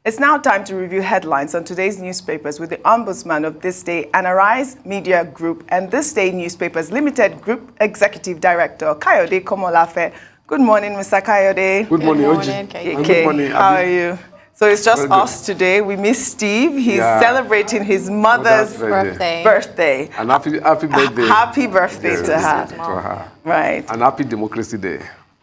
It's now time to review headlines on today's newspapers with the Ombudsman of This Day and Arise Media Group and This Day Newspapers Limited Group Executive Director, Kayode Komolafe. Good morning, Mr. Kayode. Good morning, Oji. Good morning, how are you? So it's just us today. We miss Steve. He's celebrating his mother's birthday. And happy birthday. Happy birthday to her. Right. And happy Democracy Day.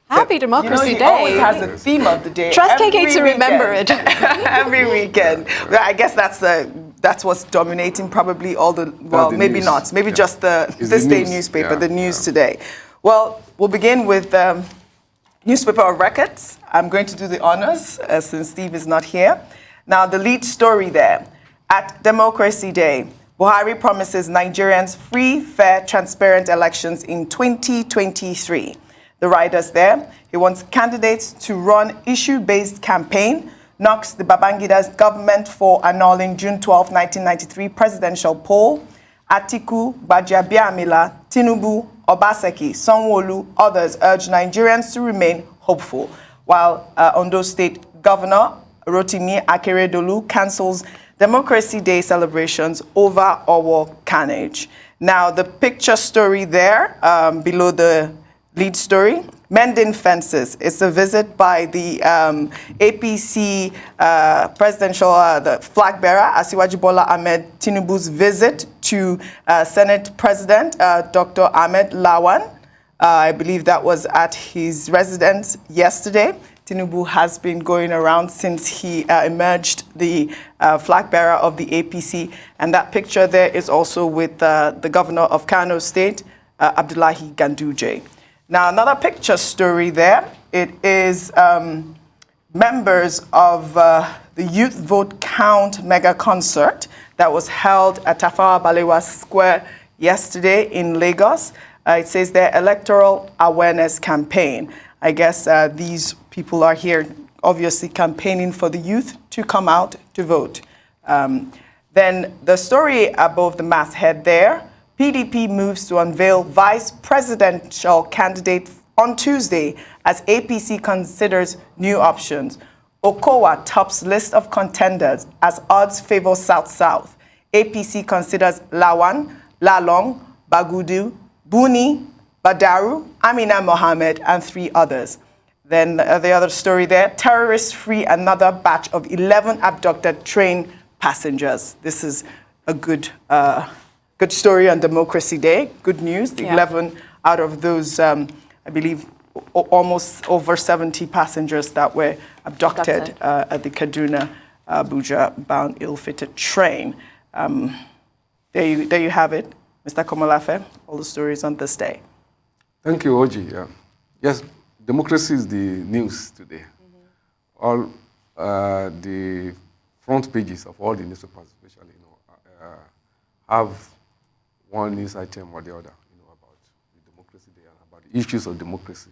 Happy Democracy Day. He always has a theme of the day. Trust KK to remember it. Every weekend. I guess that's what's dominating probably all the, well, maybe news. Not. Maybe just This Day newspaper, the news today. Well, we'll begin with newspaper of records. I'm going to do the honors since Steve is not here. Now, the lead story there. At Democracy Day, Buhari promises Nigerians free, fair, transparent elections in 2023. The riders there, he wants candidates to run issue-based campaign, knocks the Babangida's government for annulling June 12, 1993 presidential poll. Atiku, Gbajabiamila, Tinubu, Obaseki, Sanwo-Olu, others urge Nigerians to remain hopeful, while Ondo State Governor Rotimi Akeredolu cancels Democracy Day celebrations over Owo carnage. Now, the picture story there below the lead story, mending fences. It's a visit by the APC presidential the flag bearer, Asiwaju Bola Ahmed Tinubu's visit to Senate President Dr. Ahmed Lawan. I believe that was at his residence yesterday. Tinubu has been going around since he emerged the flag bearer of the APC. And that picture there is also with the governor of Kano State, Abdullahi Ganduje. Now, another picture story there. It is members of the Youth Vote Count mega concert that was held at Tafawa Balewa Square yesterday in Lagos. It says their electoral awareness campaign. I guess these people are here obviously campaigning for the youth to come out to vote. Then the story above the masthead there, PDP moves to unveil vice presidential candidate on Tuesday as APC considers new options. Okowa tops list of contenders as odds favor South-South. APC considers Lawan, Lalong, Bagudu, Buni, Badaru, Amina Mohammed, and 3 others. Then the other story there, terrorists free another batch of 11 abducted train passengers. This is a good story on Democracy Day. Good news. The 11 out of those, I believe, almost over 70 passengers that were abducted at the Kaduna-Abuja-bound ill-fitted train. There you have it, Mr. Komolafe, all the stories on this day. Thank you, Oji. Yes, democracy is the news today. All the front pages of all the newspapers, especially, have one news item or the other, about the Democracy Day and about the issues of democracy,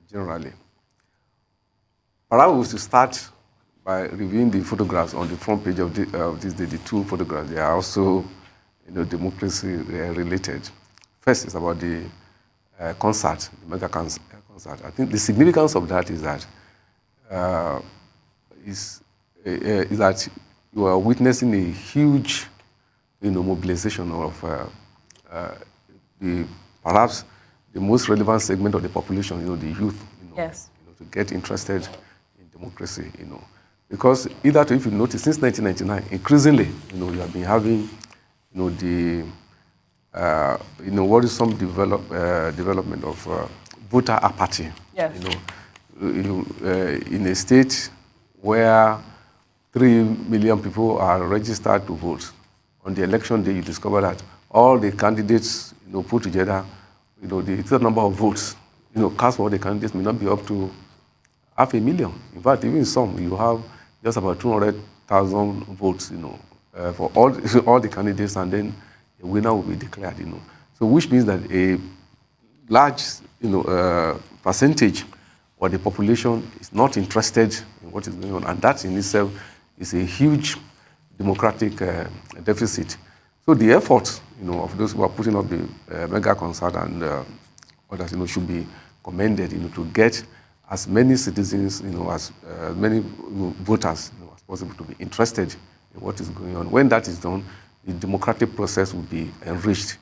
generally. But I was to start by reviewing the photographs on the front page of this day, the 2 photographs. They are also, democracy related. First is about the concert, the mega concert. I think the significance of that is that you are witnessing a huge, mobilization of perhaps the most relevant segment of the population, the youth, to get interested in democracy, Because either, if you notice, since 1999, increasingly, you have been having, what is some development of voter apathy. Yes. In a state where 3 million people are registered to vote, on the election day, you discover that all the candidates, put together, the total number of votes, cast for all the candidates may not be up to 500,000. In fact, even some, you have just about 200,000 votes, for all the candidates, and then a winner will be declared, So, which means that a large, percentage of the population is not interested in what is going on, and that in itself is a huge democratic deficit. So the efforts, of those who are putting up the mega concert and others, should be commended, to get as many citizens, as many voters as possible to be interested in what is going on. When that is done, the democratic process will be enriched.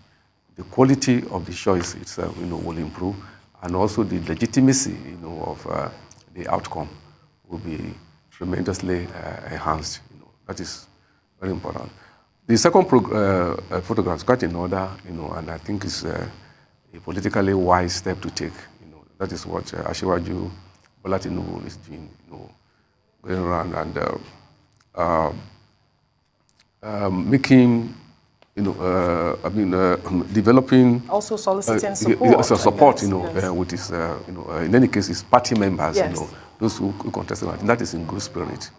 The quality of the choice itself, will improve, and also the legitimacy, of the outcome will be tremendously enhanced. That is very important. The second photograph is quite in order, and I think it's a politically wise step to take. That is what Asiwaju Bola Tinubu is doing, going around and making, developing. Also soliciting support. Support, with his, in any case, his party members, those who contested. I think that is in good spirit.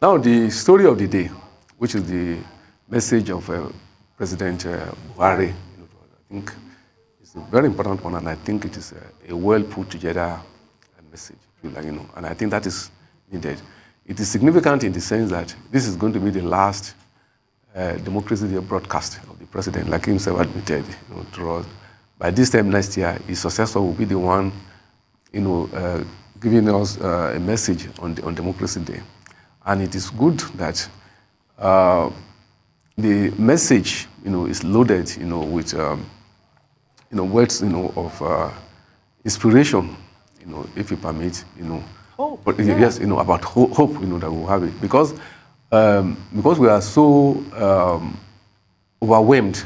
Now, the story of the day, which is the message of President Buhari, I think it's a very important one, and I think it is a well put together message, and I think that is needed. It is significant in the sense that this is going to be the last Democracy Day broadcast of the president, like himself admitted, to us. By this time next year, his successor will be the one, giving us a message on Democracy Day. And it is good that the message, is loaded, with, words, of inspiration, if you permit, Hope. But yes, about hope, that we'll have it because we are so overwhelmed,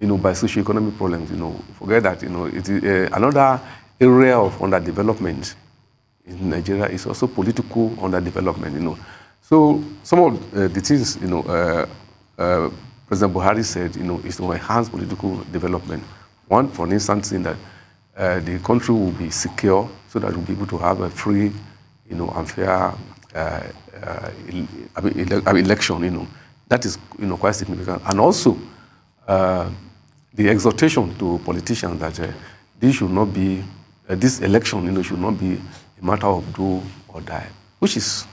by socio-economic problems. Forget that, it is another area of underdevelopment in Nigeria is also political underdevelopment. So some of the things, President Buhari said, is to enhance political development. One, for instance, in that the country will be secure so that we'll be able to have a free, and fair election. That is, quite significant. And also, the exhortation to politicians that this should not be, this election, should not be a matter of do or die, which is,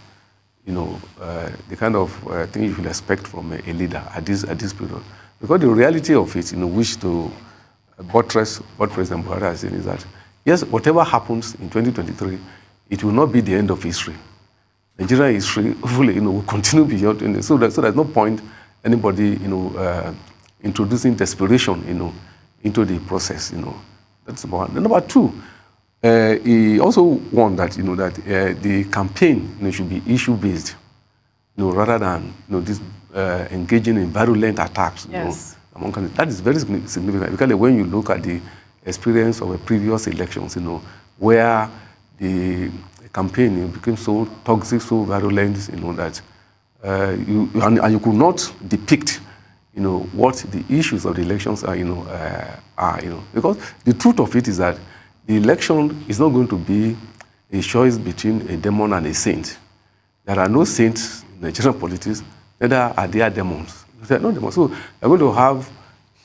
the kind of thing you should expect from a leader at this period. Because the reality of it, which to buttress what President Buhari has said is that, yes, whatever happens in 2023, it will not be the end of history. Nigerian history, hopefully, will continue beyond. So there's no point anybody, introducing desperation, into the process. That's number one. Number two, he also warned that, that the campaign, should be issue-based, rather than, this engaging in virulent attacks. Yes. Among candidates. That is very significant because when you look at the experience of the previous elections, where the campaign became so toxic, so virulent, that you could not depict, what the issues of the elections are, because the truth of it is that the election is not going to be a choice between a demon and a saint. There are no saints in Nigerian politics, neither are there demons. There are no demons. So you're going to have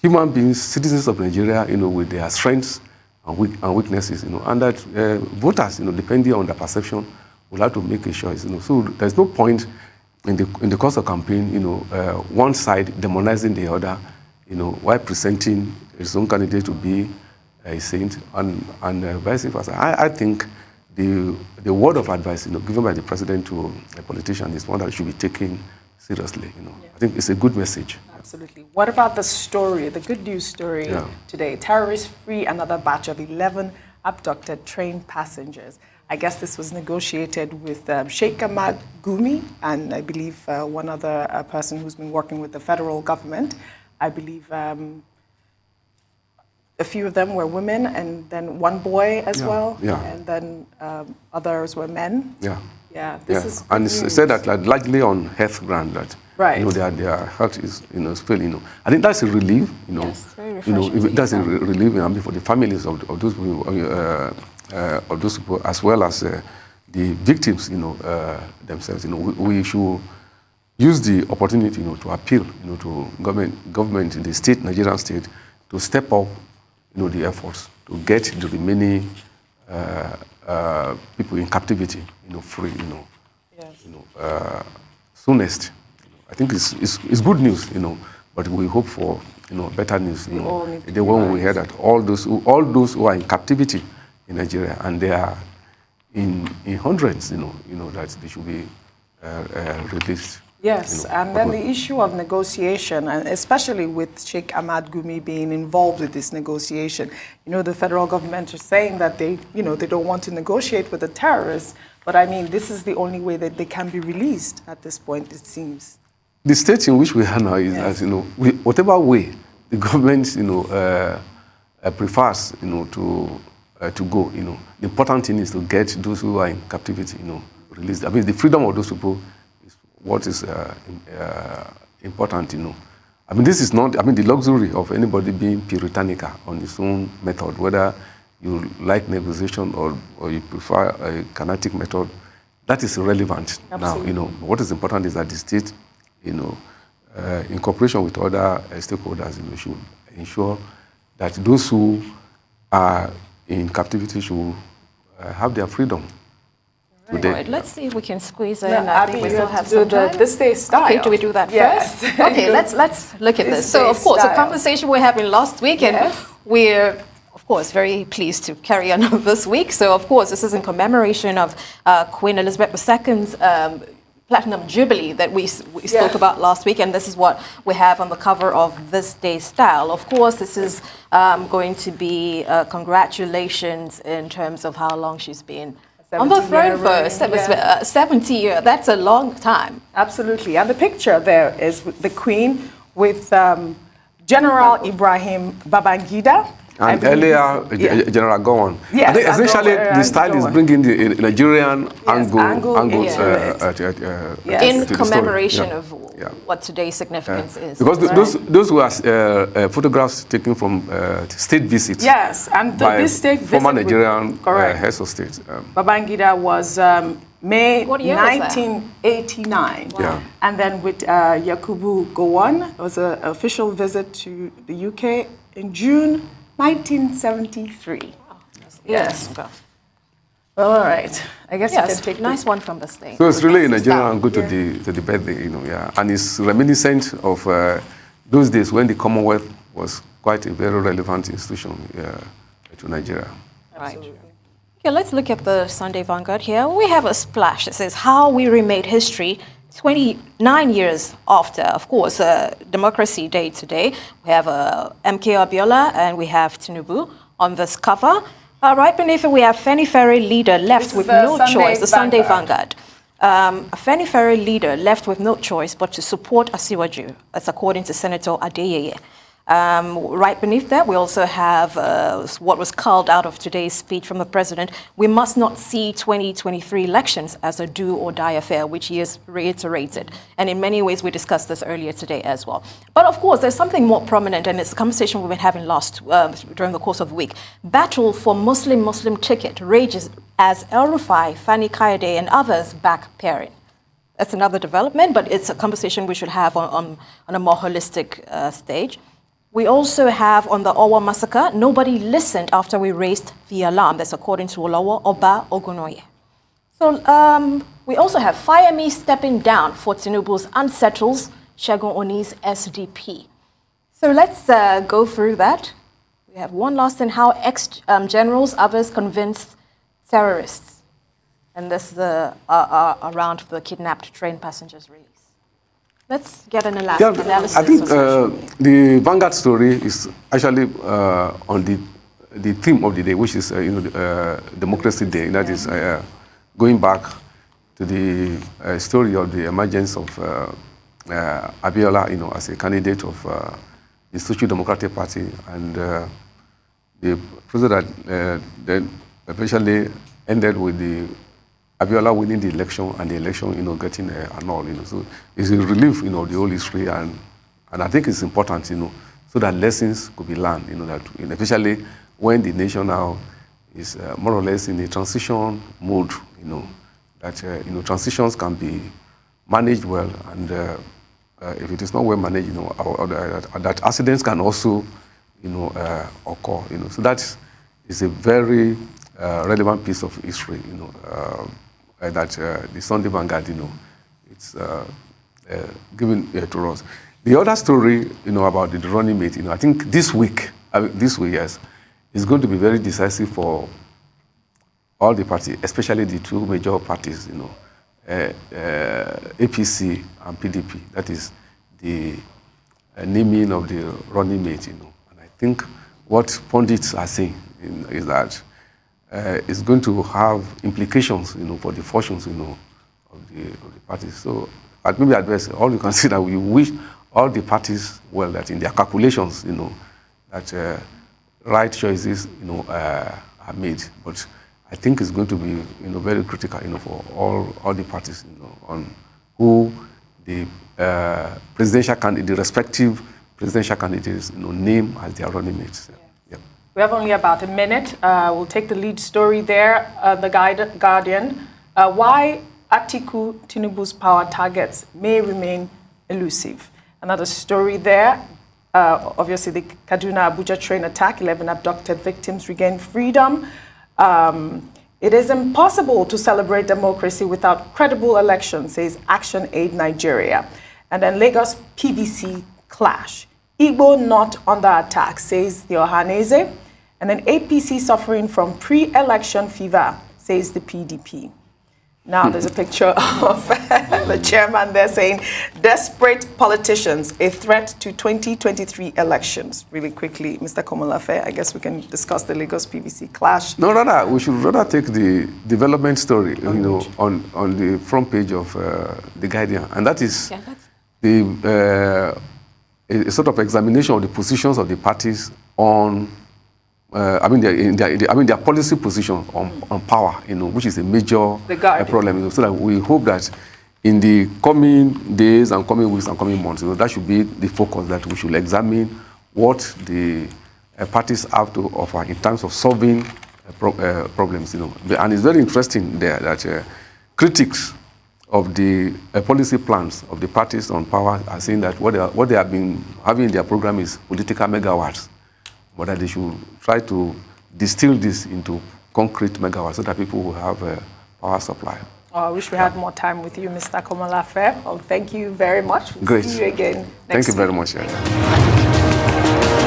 human beings, citizens of Nigeria, with their strengths and weaknesses, and that voters, depending on their perception, will have to make a choice. So there's no point in the course of campaign, one side demonizing the other, while presenting its own candidate to be a saint, and vice versa. I think the word of advice, given by the president to a politician is one that should be taken seriously. I think it's a good message. Absolutely. What about the story, the good news story today? Terrorists free another batch of 11 abducted train passengers. I guess this was negotiated with Sheikh Ahmad Gumi and I believe one other person who's been working with the federal government. I believe a few of them were women and then one boy as well. Yeah. And then others were men. Yeah. Yeah, this is and it's said that largely on health ground that their health is failing. I think that's a relief. Yes, very refreshing. That's a relief for the families of those people, as well as the victims, themselves. We should use the opportunity, to appeal, to government in the state, Nigerian state, to step up, the efforts to get the remaining people in captivity, free, soonest. I think it's good news, but we hope for, better news. The one we hear that all those who are in captivity in Nigeria and they are, in hundreds, that they should be released. Yes, and then the issue of negotiation, and especially with Sheikh Ahmad Gumi being involved with this negotiation. The federal government is saying that they don't want to negotiate with the terrorists, but I mean, this is the only way that they can be released at this point, it seems. The state in which we are now is that, whatever way the government, prefers, to go, the important thing is to get those who are in captivity, released. I mean, the freedom of those people is what is important, I mean, this is not, the luxury of anybody being puritanical on his own method, whether you like negotiation or you prefer a kinetic method, that is irrelevant. Absolutely. Now, what is important is that the state, in cooperation with other stakeholders, should ensure that those who are in captivity should have their freedom. Right. Let's see if we can squeeze in. I think we still have some time. This day style. Okay, do we do that first? Okay, let's look at this. So, of course, a conversation we're having last week, and we're, of course, very pleased to carry on this week. So, of course, this is in commemoration of Queen Elizabeth II's Platinum Jubilee that we spoke about last week, and this is what we have on the cover of this day's style. Of course, this is going to be congratulations in terms of how long she's been on the throne for 70 years. That's a long time. Absolutely. And the picture there is the Queen with General Ibrahim Babangida. And earlier, General Gowon. Yes, I think essentially the style is bringing the Nigerian angle in commemoration of what today's significance is. Because those were photographs taken from state visits. Yes, and this state visit former Nigerian heads of state. Babangida was May 1989. Wow. And then with Yakubu Gowon, it was an official visit to the UK in June 1973. Yes. All right. I guess you can take nice one from the state. So it's really Nigerian and go to the birthday, and it's reminiscent of those days when the Commonwealth was quite a very relevant institution to Nigeria. Right. Okay, let's look at the Sunday Vanguard here. We have a splash that says how we remade history 29 years after, of course, Democracy Day today. We have MK Abiola and we have Tinubu on this cover. Right beneath it, we have Feni Ferry leader left with no choice, the Sunday Vanguard. A Feni Ferry leader left with no choice but to support Asiwaju. That's according to Senator Adeyeye. Right beneath that, we also have what was culled out of today's speech from the president. We must not see 2023 elections as a do or die affair, which he has reiterated. And in many ways, we discussed this earlier today as well. But of course, there's something more prominent, and it's a conversation we've been having during the course of the week. Battle for Muslim ticket rages as El Rufai, Fani Kayode, and others back pairing. That's another development, but it's a conversation we should have on a more holistic stage. We also have on the Owa massacre, nobody listened after we raised the alarm. That's according to Olowo Oba Ogunoye. So we also have Fayemi stepping down for Tinubu's unsettles Segun Oni's SDP. So let's go through that. We have one last thing, how ex-generals, others convinced terrorists. And this is around the kidnapped train passengers release. Let's get an analysis. I think the Vanguard story is actually on the theme of the day, which is Democracy Day. That is going back to the story of the emergence of Abiola, as a candidate of the Social Democratic Party, and the process that then eventually ended with the Abiola winning the election and the election, getting annulled, So it's a relief, the whole history, and I think it's important, so that lessons could be learned, that especially when the nation now is more or less in a transition mode, that transitions can be managed well, and if it is not well managed, that accidents can also, occur, So that is a very relevant piece of history, that the Sunday Vanguard, it's given to us. The other story, about the running mate, I think this week, yes, is going to be very decisive for all the parties, especially the two major parties, APC and PDP. That is the naming of the running mate, And I think what pundits are saying is that it's going to have implications, for the fortunes, of the parties. So, at maybe at best, all you can see that we wish all the parties well that in their calculations, that right choices, are made. But I think it's going to be, very critical, for all the parties, on who the presidential candidate, the respective presidential candidates, name as their running mates. Yeah. We have only about a minute. We'll take the lead story there, the Guardian. Why Atiku Tinubu's power targets may remain elusive. Another story there. Obviously, the Kaduna-Abuja train attack, 11 abducted victims regain freedom. It is impossible to celebrate democracy without credible elections, says Action Aid Nigeria. And then Lagos PVC clash. Igbo not under attack, says the Ohanese. And then APC suffering from pre-election fever, says the PDP. Now there's a picture of the chairman there saying, desperate politicians, a threat to 2023 elections. Really quickly, Mr. Komolafe, I guess we can discuss the Lagos PVC clash. No, we should rather take the development story, on the front page of the Guardian. And that is a sort of examination of the positions of the parties on their policy position on power, which is a major problem. So that we hope that in the coming days and coming weeks and coming months, that should be the focus, that we should examine what the parties have to offer in terms of solving problems. And it's very interesting there that critics of the policy plans of the parties on power are saying that what they have been having in their program is political megawatts, but that they should try to distill this into concrete megawatts so that people will have a power supply. I wish we had more time with you, Mr. Komolafe. Thank you very much. We'll Great. see you again next Thank you very week. much. Yeah.